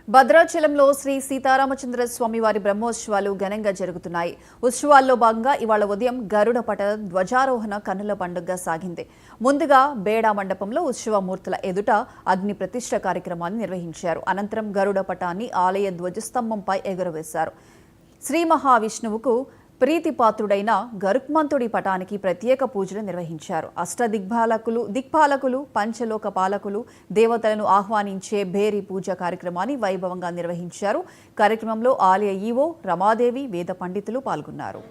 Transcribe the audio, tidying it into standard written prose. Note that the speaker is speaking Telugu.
భద్రాచలంలో శ్రీ సీతారామచంద్ర స్వామి వారి బ్రహ్మోత్సవాలు ఘనంగా జరుగుతున్నాయి. ఉత్సవాల్లో భాగంగా ఇవాళ ఉదయం గరుడ పట ధ్వజారోహణ కన్నుల పండుగగా సాగింది. ముందుగా బేడా మండపంలో ఉత్సవ మూర్తుల ఎదుట అగ్ని ప్రతిష్ఠ కార్యక్రమాన్ని నిర్వహించారు. అనంతరం గరుడ పటాన్ని ఆలయ ధ్వజస్తంభంపై ఎగురవేశారు. శ్రీ మహావిష్ణువుకు ప్రీతిపాత్రుడైన గరుత్మంతుడి పటానికి ప్రత్యేక పూజలు నిర్వహించారు. దిక్పాలకులు పంచలోక పాలకులు దేవతలను ఆహ్వానించే భేరీ పూజ కార్యక్రమాన్ని వైభవంగా నిర్వహించారు. కార్యక్రమంలో ఆలయ ఈవో రమాదేవి, వేద పండితులు పాల్గొన్నారు.